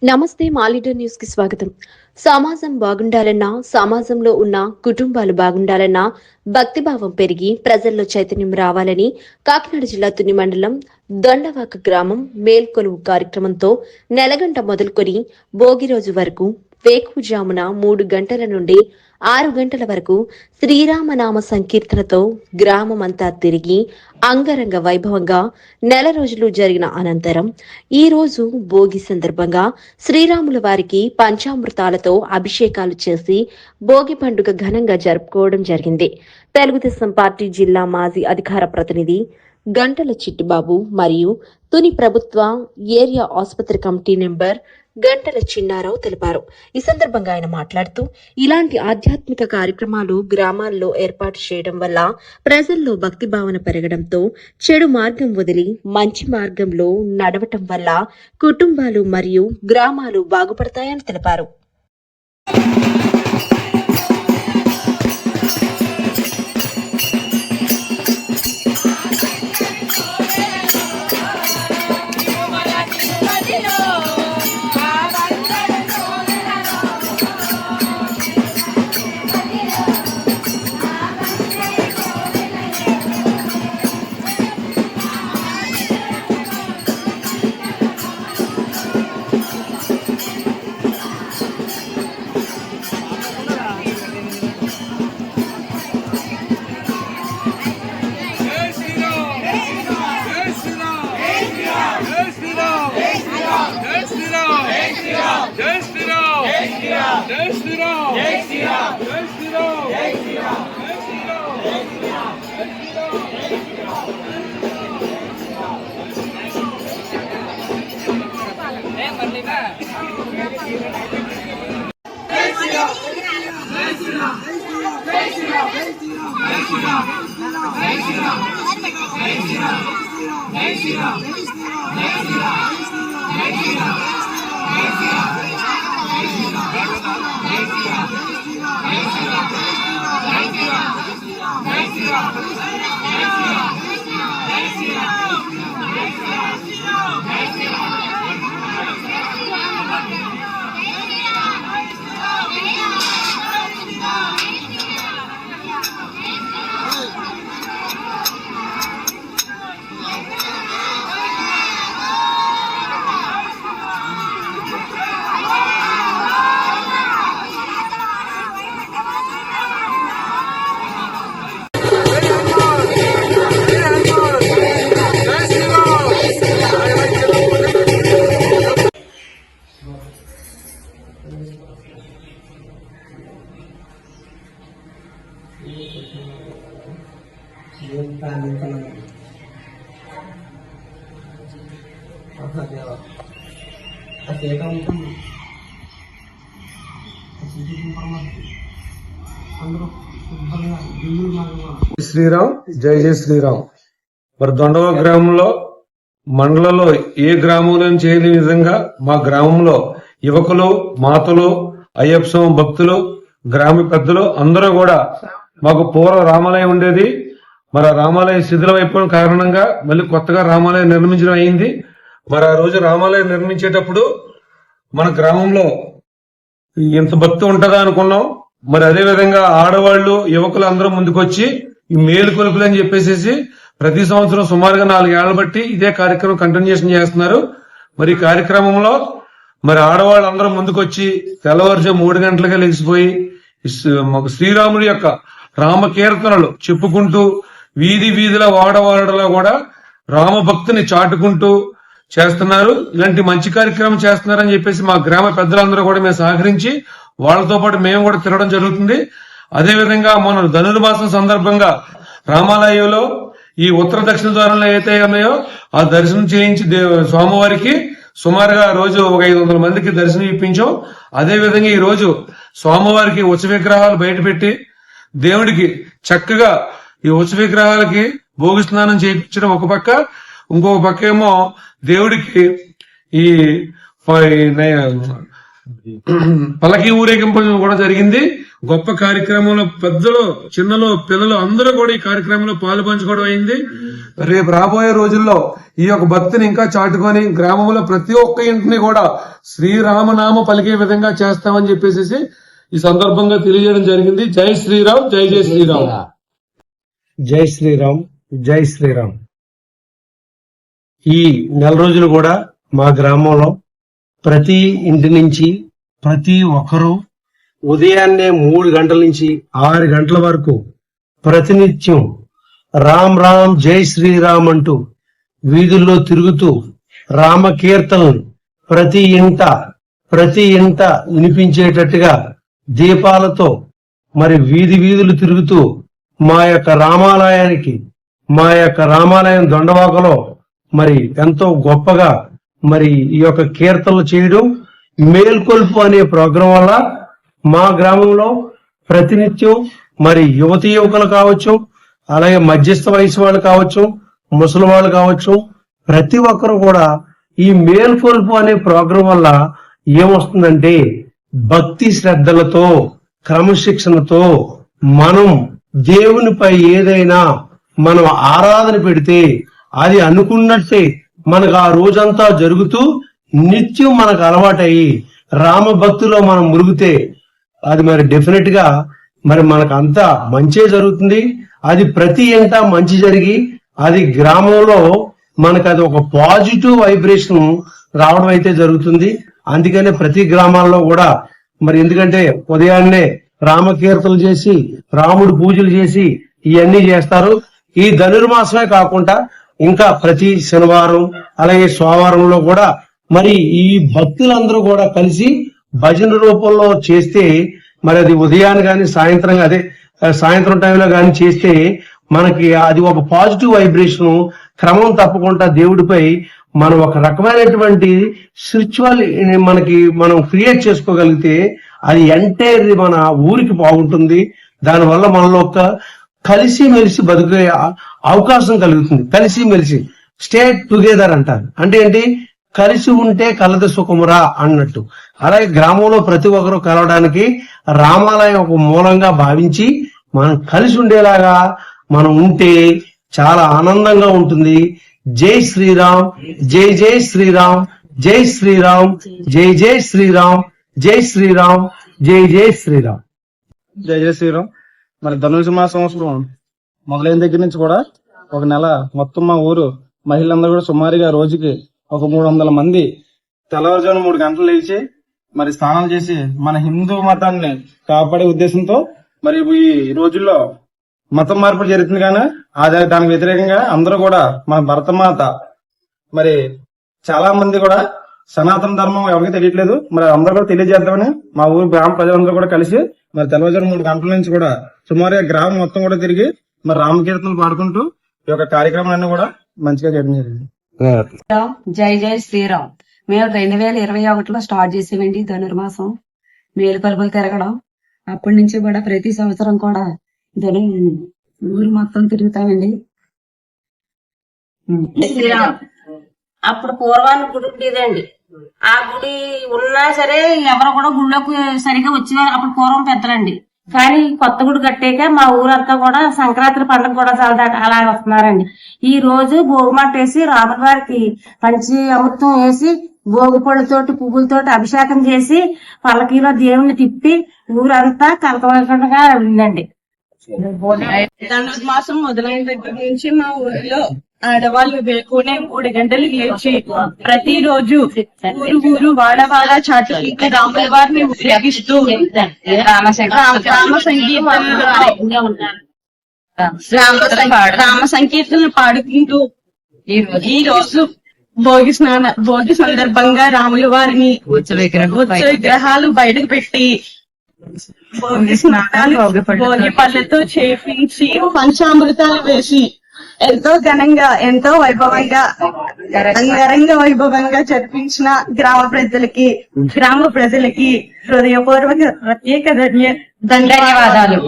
నమస్తే మాలీడర్ న్యూస్ కి స్వాగతం. సమాజం బాగుండాలన్నా, సమాజంలో ఉన్న కుటుంబాలు బాగుండాలన్నా భక్తిభావం పెరిగి ప్రజల్లో చైతన్యం రావాలని కాకినాడ జిల్లా తుని మండలం దొండవాక గ్రామం మేల్కొలువు కార్యక్రమంతో నెలగంట మొదలుకొని భోగి రోజు వరకు వేకువజామున 3 గంటల నుండి 6 గంటల వరకు శ్రీరామనామ సంకీర్తనతో గ్రామమంతా తిరిగి అంగరంగ వైభవంగా నెల రోజులు జరిగిన అనంతరం ఈ రోజు భోగి సందర్భంగా శ్రీరాముల వారికి పంచామృతాలతో అభిషేకాలు చేసి భోగి పండుగ ఘనంగా జరుపుకోవడం జరిగింది. తెలుగుదేశం పార్టీ జిల్లా మాజీ అధికార ప్రతినిధి గంటల చిట్టిబాబు మరియు తుని ప్రభుత్వ ఏరియా ఆసుపత్రి కమిటీ నెంబర్ గంటల చిన్నారావు తెలిపారు. ఈ సందర్భంగా ఆయన మాట్లాడుతూ ఇలాంటి ఆధ్యాత్మిక కార్యక్రమాలు గ్రామాల్లో ఏర్పాటు చేయడం వల్ల ప్రజల్లో భక్తి భావన పెరగడంతో చెడు మార్గం వదిలి మంచి మార్గంలో నడవటం వల్ల కుటుంబాలు మరియు గ్రామాలు బాగుపడతాయని తెలిపారు. శ్రీరామ్, జై జై శ్రీరామ్. మరి దొండవ గ్రామంలో మండలంలో ఏ గ్రామంలో చేయని విధంగా మా గ్రామంలో యువకులు, మాతలు, అయ్యప్ప స్వామి భక్తులు, గ్రామ పెద్దలు అందరూ కూడా మాకు పూర్వ రామాలయం ఉండేది. మరి ఆ రామాలయం శిథిలమైపోయిన కారణంగా మళ్ళీ కొత్తగా రామాలయం నిర్మించడం అయింది. మరి ఆ రోజు రామాలయం నిర్మించేటప్పుడు మన గ్రామంలో ఇంత భక్తి ఉంటుందా అనుకున్నాం. మరి అదే విధంగా ఆడవాళ్లు, యువకులు అందరూ ముందుకొచ్చి ఈ మేలుకొలుపులు అని చెప్పేసి ప్రతి సంవత్సరం సుమారుగా 4 ఏళ్ల బట్టి ఇదే కార్యక్రమం కంటిన్యూషన్ చేస్తున్నారు. మరి ఈ కార్యక్రమంలో మరి ఆడవాళ్ళు అందరూ ముందుకొచ్చి తెల్లవారుజాము 3 గంటలుగా లెగిసిపోయి శ్రీరాముడి యొక్క రామకీర్తనలు చెప్పుకుంటూ వీధి వీధిల వాడవాడలో కూడా రామభక్తిని చాటుకుంటూ చేస్తున్నారు. ఇలాంటి మంచి కార్యక్రమం చేస్తున్నారని చెప్పేసి మా గ్రామ పెద్దలందరూ కూడా మేము సహకరించి వాళ్ళతో పాటు మేము కూడా తిరగడం జరుగుతుంది. అదేవిధంగా మన ధనుర్మాసం సందర్భంగా రామాలయంలో ఈ ఉత్తర దక్షిణ ద్వారంలో ఏదైతే ఉన్నాయో ఆ దర్శనం చేయించి స్వామివారికి సుమారుగా రోజు ఒక 500 మందికి దర్శనం ఇప్పించాం. అదేవిధంగా ఈ రోజు స్వామివారికి ఉత్సవ విగ్రహాలు బయట పెట్టి దేవుడికి చక్కగా ఈ ఉత్సవ విగ్రహాలకి భోగి స్నానం చేయించడం ఒక పక్క, ఇంకొక పక్క ఏమో దేవుడికి ఈ పల్లకి ఊరేగింపు కూడా జరిగింది. గొప్ప కార్యక్రమంలో పెద్దలు, చిన్నలు, పిల్లలు అందరూ కూడా ఈ కార్యక్రమంలో పాలు పంచుకోవడం అయింది. రేపు రాబోయే రోజుల్లో ఈ యొక్క భక్తిని ఇంకా చాటుకొని గ్రామంలో ప్రతి ఒక్క ఇంటిని కూడా శ్రీరామనామ పలికే విధంగా చేస్తామని చెప్పేసి ఈ సందర్భంగా తెలియజేయడం జరిగింది. జై శ్రీరామ్, జై జై శ్రీరామ్. జై శ్రీరామ్, జై శ్రీరామ్. ఈ నెల రోజులు కూడా మా గ్రామంలో ప్రతి ఇంటి నుంచి ప్రతి ఒక్కరూ ఉదయాన్నే 3 గంటల నుంచి 6 గంటల వరకు ప్రతినిత్యం రామ్ రామ్ జై శ్రీరామ్ అంటూ వీధుల్లో తిరుగుతూ రామ కీర్తనలు ప్రతి ఇంట వినిపించేటట్టుగా దీపాలతో మరి వీధులు తిరుగుతూ మా యొక్క రామాలయం దొండవాకలో మరి ఎంతో గొప్పగా మరి ఈ యొక్క కీర్తనలు చేయడం, మేల్కొల్పు అనే ప్రోగ్రాం వల్ల మా గ్రామంలో ప్రతినిత్యం మరి యువకులు కావచ్చు, అలాగే మధ్యస్థ వయసు వాళ్ళు కావచ్చు, ముసలి వాళ్ళు కావచ్చు, ప్రతి ఒక్కరు కూడా ఈ మేల్కొల్పు అనే ప్రోగ్రాం వల్ల ఏమొస్తుందంటే భక్తి శ్రద్ధలతో క్రమశిక్షణతో మనం దేవునిపై ఏదైనా మనం ఆరాధన పెడితే అది అనుకున్నట్టే మనకు ఆ రోజంతా జరుగుతూ నిత్యం మనకు అలవాటయ్యి రామ భక్తిలో మనం మురిగితే అది మరి డెఫినెట్ గా మరి మనకు అంతా మంచే జరుగుతుంది. అది ప్రతి ఇంట మంచి జరిగి అది గ్రామంలో మనకు అది ఒక పాజిటివ్ వైబ్రేషన్ రావడం అయితే జరుగుతుంది. అందుకనే ప్రతి గ్రామాల్లో కూడా మరి ఎందుకంటే ఉదయాన్నే రామకీర్తనలు చేసి రాముడు పూజలు చేసి ఇవన్నీ చేస్తారు. ఈ ధనుర్మాసమే కాకుండా ఇంకా ప్రతి శనివారం అలాగే సోమవారంలో కూడా మరి ఈ భక్తులందరూ కూడా కలిసి భజన రూపంలో చేస్తే మరి అది ఉదయాన్ని గాని సాయంత్రం టైంలో గాని చేస్తే మనకి అది ఒక పాజిటివ్ వైబ్రేషన్ క్రమం తప్పకుండా దేవుడిపై మనం ఒక రకమైనటువంటి స్పిరిచువల్ మనం క్రియేట్ చేసుకోగలిగితే అది ఎంటైర్ మన ఊరికి బాగుంటుంది. దానివల్ల మనలో ఒక కలిసి మెలిసి బతికే అవకాశం కలుగుతుంది. కలిసి మెలిసి స్టేట్ టుగెదర్ అంటారు. అంటే ఏంటి, కలిసి ఉంటే కలదు సుఖమురా అన్నట్టు. అలాగే గ్రామంలో ప్రతి ఒక్కరూ కలవడానికి రామాలయం ఒక మూలంగా భావించి మనం కలిసి ఉండేలాగా మనం ఉంటే చాలా ఆనందంగా ఉంటుంది. జై శ్రీరామ్, జై జై శ్రీరామ్, జై శ్రీరామ్, జై జై శ్రీరామ్, జై శ్రీరామ్, జై జై శ్రీరామ్. జై జై శ్రీరామ్. మరి ధనుర్మాస సంవత్సరం మొదలైన దగ్గర నుంచి కూడా ఒక నెల మొత్తం మా ఊరు మహిళలందరూ కూడా సుమారుగా రోజుకి ఒక 300 మంది తెల్లవారుజామున 3 గంటలు లేచి మరి స్నానాలు చేసి మన హిందూ మతాన్ని కాపాడే ఉద్దేశంతో మరి ఈ రోజుల్లో మతం మార్పు జరుగుతుంది. కానీ దానికి వ్యతిరేకంగా అందరూ కూడా మన భరతమాత మరి చాలా మంది కూడా సనాతన ధర్మం ఎవరికి తెలియట్లేదు. మరి అందరూ కూడా తెలియజేద్దామని మా ఊరు గ్రామ ప్రజలందరూ కూడా కలిసి మరి తెల్లవారుజామున 3 గంటల నుంచి కూడా సుమారుగా గ్రామం మొత్తం కూడా తిరిగి మరి రామకీర్తనలు పాడుకుంటూ ఈ యొక్క కార్యక్రమాలన్నీ కూడా మంచిగా చేయడం జరిగింది. జై జై శ్రీరామ్. మేము 2021లో స్టార్ట్ చేసామండి ధనుర్మాసం మేలుకొలుపులు తిరగడం. అప్పటి నుంచి కూడా ప్రతి సంవత్సరం కూడా ఊరు మొత్తం తిరుగుతామండి. అప్పుడు పూర్వాన్ని గుడి ఉండేదండి. ఆ గుడి ఉన్నా సరే ఎవరు కూడా గుళ్ళోకి సరిగా వచ్చేవారు అప్పుడు పూర్వం పెద్దలండి. కానీ కొత్త గుడి కట్టాక మా ఊరంతా కూడా సంక్రాంతి పండుగ కూడా చాలా అలా వస్తున్నారండి. ఈ రోజు భోగిమట్టేసి రాముల వారికి పంచి అమృతం వేసి భోగి పళ్ళతోటి పువ్వులతోటి అభిషేకం చేసి పల్లకీలో దేవుణ్ణి తిప్పి ఊరంతా కలకలగా ఉందండి. ధనుర్మాసం మొదలైన దగ్గర నుంచి మా ఊరిలో ఆడవాళ్ళు వేకునే 3 గంటలు లేచి ప్రతిరోజు ఊరు వాడ చాటు రాముల వారిని ఊరేగిస్తూ రామ సంకీర్తనలు పాడుకుంటూ ఈ రోజు భోగి సందర్భంగా రాముల వారిని విగ్రహాలు బయటకు పెట్టి భోగి స్నానాలు భోగి పళ్ళతో చేపించి పంచామృతాలు వేసి ఎంతో ఘనంగా ఎంతో వైభవంగా అంగరంగ వైభవంగా జరిపించిన గ్రామ ప్రజలకి హృదయపూర్వక ప్రత్యేక ధన్యవాదాలు.